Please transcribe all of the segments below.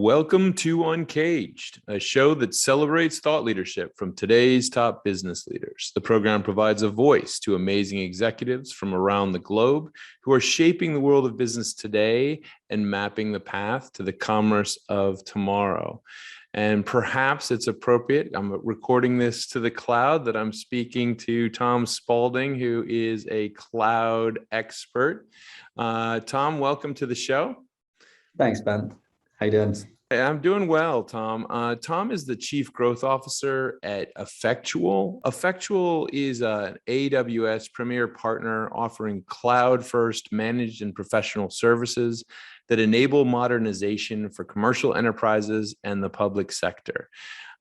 Welcome to UNCAGED, a show that celebrates thought leadership from today's top business leaders. The program provides a voice to amazing executives from around the globe who are shaping the world of business today and mapping the path to the commerce of tomorrow. And perhaps it's appropriate, I'm recording this to the cloud, that I'm speaking to Tom Spalding, who is a cloud expert. Tom, welcome to the show. Thanks, Ben. How you doing? I'm doing well, Tom. Tom is the Chief Growth Officer at Effectual. Effectual is an AWS premier partner offering cloud-first managed and professional services that enable modernization for commercial enterprises and the public sector.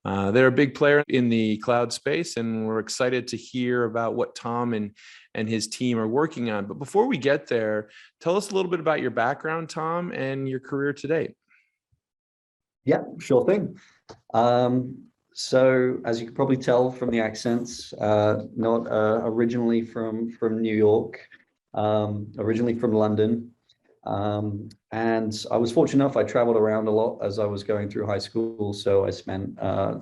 They're a big player in the cloud space, and we're excited to hear about what Tom and his team are working on. But before we get there, tell us a little bit about your background, Tom, and your career to date. Yeah, sure thing. So as you can probably tell from the accents, not originally from New York, originally from London. And I was fortunate enough, I traveled around a lot as I was going through high school. So I spent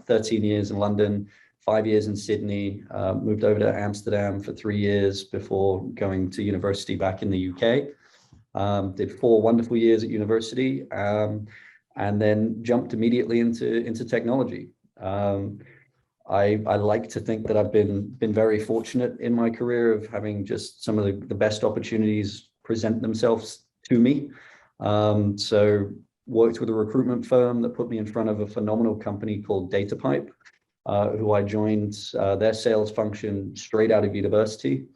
13 years in London, 5 years in Sydney, moved over to Amsterdam for 3 years before going to university back in the UK. Did 4 wonderful years at university. And then jumped immediately into technology. I like to think that I've been very fortunate in my career of having just some of the best opportunities present themselves to me. So worked with a recruitment firm that put me in front of a phenomenal company called DataPipe, who I joined their sales function straight out of university.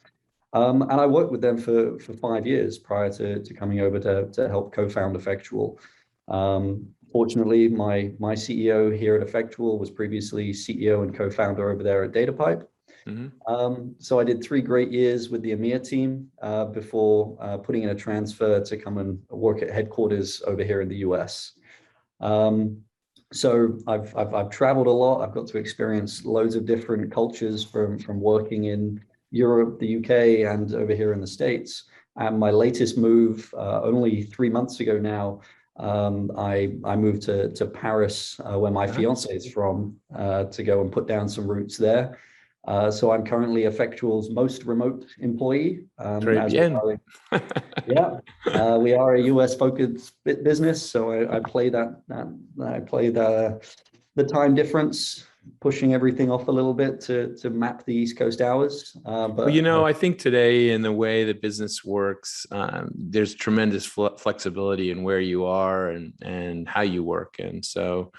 And I worked with them for 5 years prior to coming over to help co-found Effectual. Fortunately, my CEO here at Effectual was previously CEO and co-founder over there at DataPipe. Mm-hmm. So I did 3 great years with the EMEA team before putting in a transfer to come and work at headquarters over here in the US. So I've traveled a lot. I've got to experience loads of different cultures from working in Europe, the UK, and over here in the States. And my latest move, only 3 months ago now, I moved to Paris, where my fiance is from, to go and put down some roots there. So I'm currently Effectual's most remote employee. Yeah, we are a US focused business, so I play the time difference, pushing everything off a little bit to map the East Coast hours. But I think today in the way that business works, there's tremendous flexibility in where you are and how you work. And so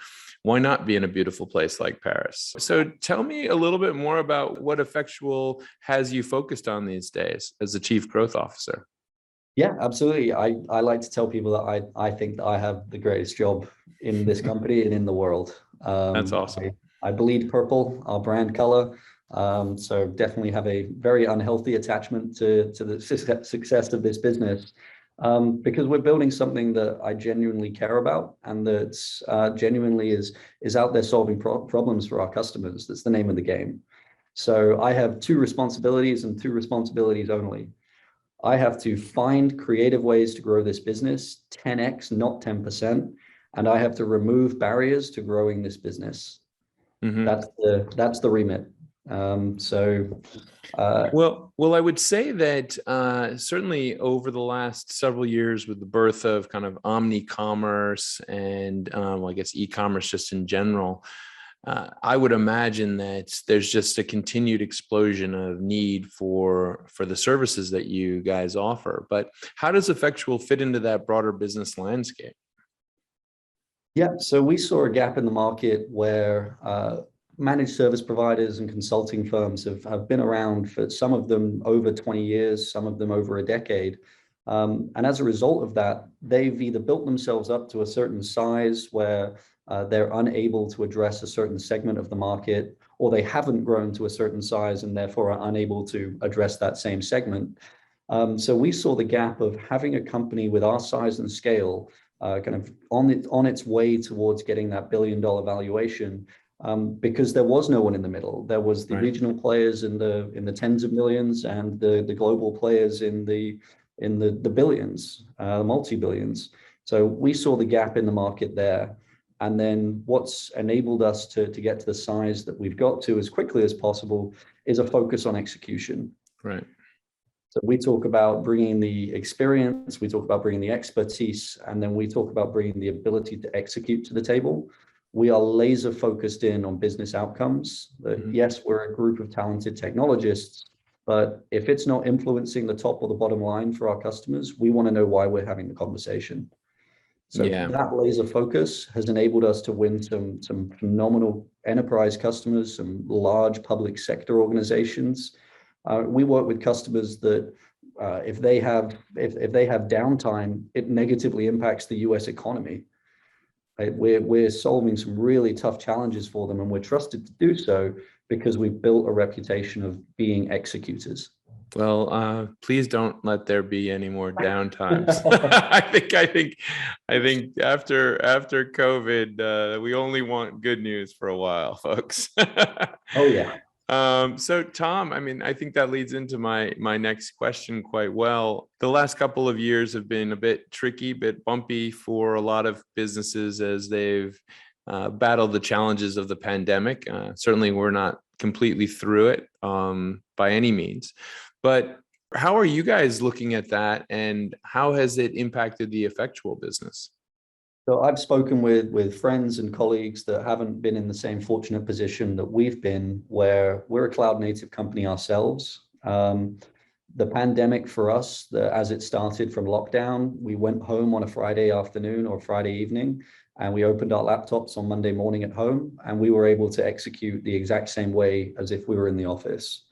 why not be in a beautiful place like Paris? So tell me a little bit more about what Effectual has you focused on these days as the Chief Growth Officer. Yeah, absolutely. I like to tell people that I think that I have the greatest job in this company and in the world. That's awesome. I bleed purple, our brand color. So definitely have a very unhealthy attachment to the success of this business, because we're building something that I genuinely care about and that genuinely is out there solving problems for our customers. That's the name of the game. So I have 2 responsibilities and 2 responsibilities only. I have to find creative ways to grow this business 10x, not 10%. And I have to remove barriers to growing this business. Mm-hmm. That's the remit. Well, I would say that certainly over the last several years, with the birth of kind of omni-commerce and I guess e-commerce just in general, I would imagine that there's just a continued explosion of need for the services that you guys offer. But how does Effectual fit into that broader business landscape? Yeah, so we saw a gap in the market where managed service providers and consulting firms have been around for some of them over 20 years, some of them over a decade. And as a result of that, they've either built themselves up to a certain size where they're unable to address a certain segment of the market, or they haven't grown to a certain size and therefore are unable to address that same segment. So we saw the gap of having a company with our size and scale kind of on its way towards getting that $1 billion valuation, because there was no one in the middle. There was the regional players in the tens of millions and the global players in the billions, multi-billions. So we saw the gap in the market there. And then what's enabled us to get to the size that we've got to as quickly as possible is a focus on execution. Right. So we talk about bringing the experience, we talk about bringing the expertise, and then we talk about bringing the ability to execute to the table. We are laser focused in on business outcomes. Yes, we're a group of talented technologists, but if it's not influencing the top or the bottom line for our customers, we want to know why we're having the conversation. So that laser focus has enabled us to win some phenomenal enterprise customers, some large public sector organizations. We work with customers that if they have downtime, it negatively impacts the US economy. Right? We're solving some really tough challenges for them, and we're trusted to do so because we've built a reputation of being executors. Well, please don't let there be any more downtimes. I think after COVID, we only want good news for a while, folks. Oh yeah. So Tom, I mean, I think that leads into my next question quite well. The last couple of years have been a bit tricky, bit bumpy for a lot of businesses as they've battled the challenges of the pandemic. Certainly, we're not completely through it by any means. But how are you guys looking at that, and how has it impacted the Effectual business? So I've spoken with friends and colleagues that haven't been in the same fortunate position that we've been, where we're a cloud native company ourselves. The pandemic for us, as it started from lockdown, we went home on a Friday afternoon or Friday evening, and we opened our laptops on Monday morning at home, and we were able to execute the exact same way as if we were in the office.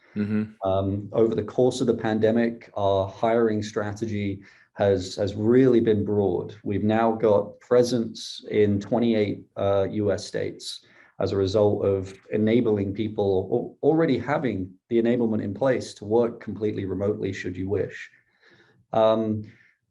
Over the course of the pandemic, our hiring strategy has really been broad. We've now got presence in 28 US states as a result of enabling people already having the enablement in place to work completely remotely should you wish. And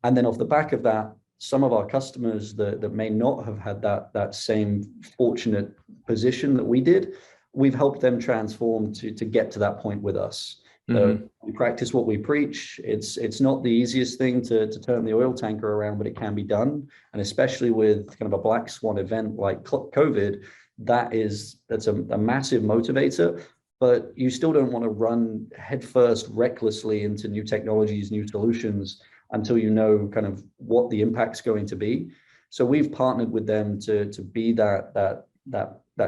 then off the back of that, some of our customers that may not have had that same fortunate position that we did, we've helped them transform to get to that point with us. We practice what we preach. It's not the easiest thing to turn the oil tanker around, but it can be done. And especially with kind of a black swan event like COVID, that's a massive motivator. But you still don't want to run headfirst recklessly into new technologies, new solutions until you know kind of what the impact's going to be. So we've partnered with them to be that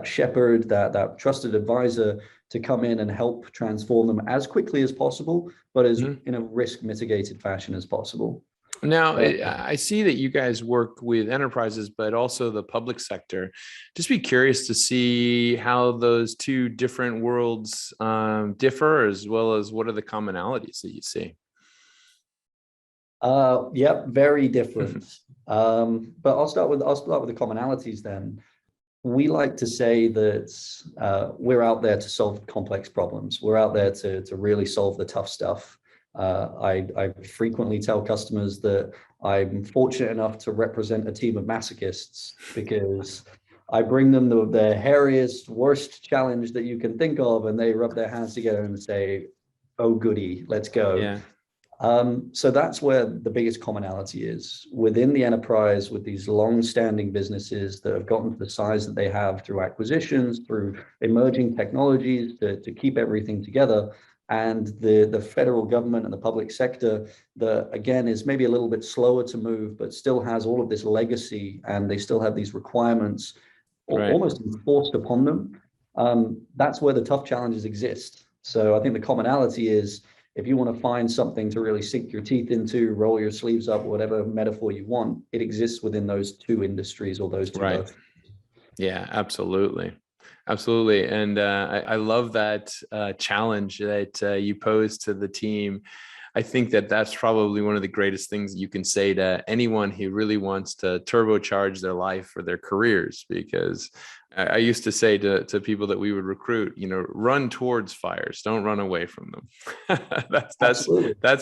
shepherd, that trusted advisor to come in and help transform them as quickly as possible, but as in a risk mitigated fashion as possible. Now, I see that you guys work with enterprises, but also the public sector. Just be curious to see how those two different worlds differ, as well as what are the commonalities that you see. Yep, very different. But I'll start with the commonalities then. We like to say that we're out there to solve complex problems. We're out there to really solve the tough stuff. I frequently tell customers that I'm fortunate enough to represent a team of masochists because I bring them the hairiest, worst challenge that you can think of, and they rub their hands together and say, "Oh goody, let's go." Yeah. So that's where the biggest commonality is within the enterprise, with these long-standing businesses that have gotten to the size that they have through acquisitions, through emerging technologies to keep everything together. And the federal government and the public sector that, again, is maybe a little bit slower to move, but still has all of this legacy, and they still have these requirements almost enforced upon them. That's where the tough challenges exist. So I think the commonality is, if you want to find something to really sink your teeth into, roll your sleeves up, whatever metaphor you want, it exists within those two industries or those two. Right. Yeah, absolutely. Absolutely. And I love that challenge that you posed to the team. I think that that's probably one of the greatest things you can say to anyone who really wants to turbocharge their life or their careers, because I used to say to people that we would recruit, run towards fires, don't run away from them. That's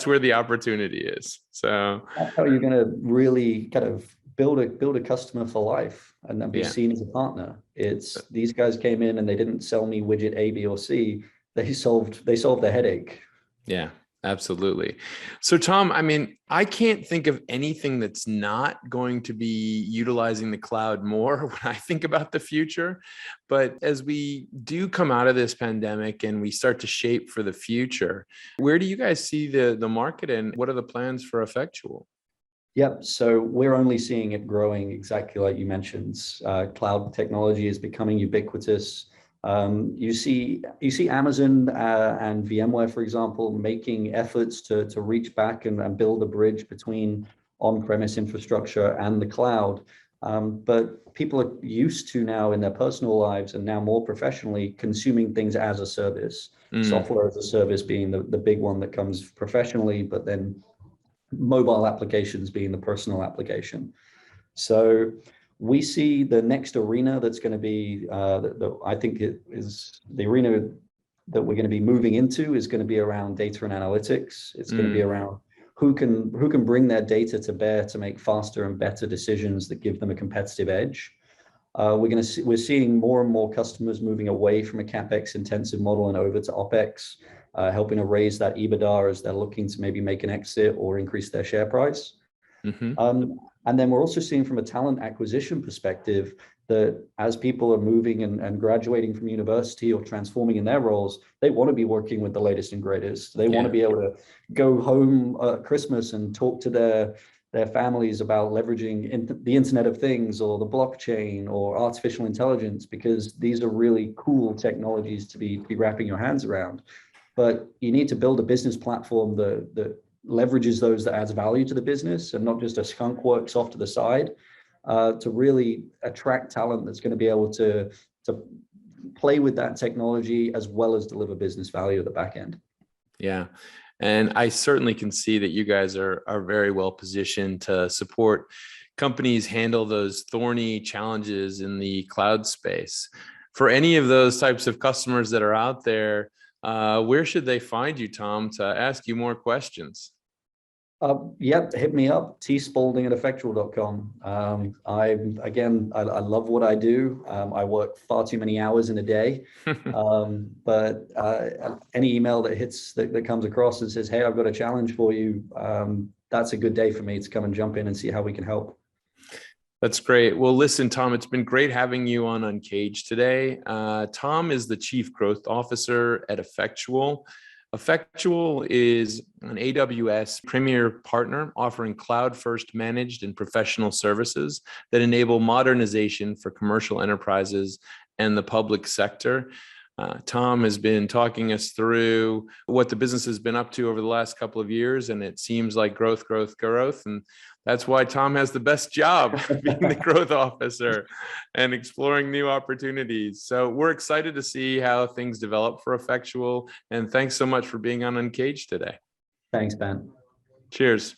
where the opportunity is. So that's how you're going to really kind of build a customer for life and then be seen as a partner. It's these guys came in and they didn't sell me widget A, B, or C. They solved their headache. Yeah, Absolutely. So, Tom, I mean, I can't think of anything that's not going to be utilizing the cloud more when I think about the future. But as we do come out of this pandemic and we start to shape for the future, where do you guys see the market and what are the plans for Effectual? Yep. So we're only seeing it growing exactly like you mentioned. Cloud technology is becoming ubiquitous. You see Amazon and VMware, for example, making efforts to reach back and build a bridge between on-premise infrastructure and the cloud. But people are used to now in their personal lives and now more professionally consuming things as a service. Mm, Software as a service being the big one that comes professionally, but then mobile applications being the personal application. So we see the next arena that's going to be, I think it is the arena that we're going to be moving into is going to be around data and analytics. It's going to be mm, around who can bring their data to bear to make faster and better decisions that give them a competitive edge. We're seeing more and more customers moving away from a capex intensive model and over to opex, helping to raise that EBITDA as they're looking to maybe make an exit or increase their share price. hmm. And then we're also seeing from a talent acquisition perspective that as people are moving and graduating from university or transforming in their roles, they want to be working with the latest and greatest. They want to Yeah. be able to go home at Christmas and talk to their families about leveraging the Internet of Things or the blockchain or artificial intelligence, because these are really cool technologies to be wrapping your hands around. But you need to build a business platform that leverages those, that adds value to the business and not just a skunk works off to the side, to really attract talent that's going to be able to play with that technology as well as deliver business value at the back end. Yeah. And I certainly can see that you guys are very well positioned to support companies handle those thorny challenges in the cloud space. For any of those types of customers that are out there, where should they find you, Tom, to ask you more questions? Yep, hit me up, tspalding@effectual.com. I love what I do. I work far too many hours in a day. But any email that comes across and says, hey, I've got a challenge for you, that's a good day for me to come and jump in and see how we can help. That's great. Well, listen, Tom, it's been great having you on Uncaged today. Tom is the Chief Growth Officer at Effectual. Effectual is an AWS premier partner offering cloud-first managed and professional services that enable modernization for commercial enterprises and the public sector. Tom has been talking us through what the business has been up to over the last couple of years, and it seems like growth, growth, growth. And that's why Tom has the best job, being the growth officer and exploring new opportunities. So we're excited to see how things develop for Effectual. And thanks so much for being on Uncaged today. Thanks, Ben. Cheers.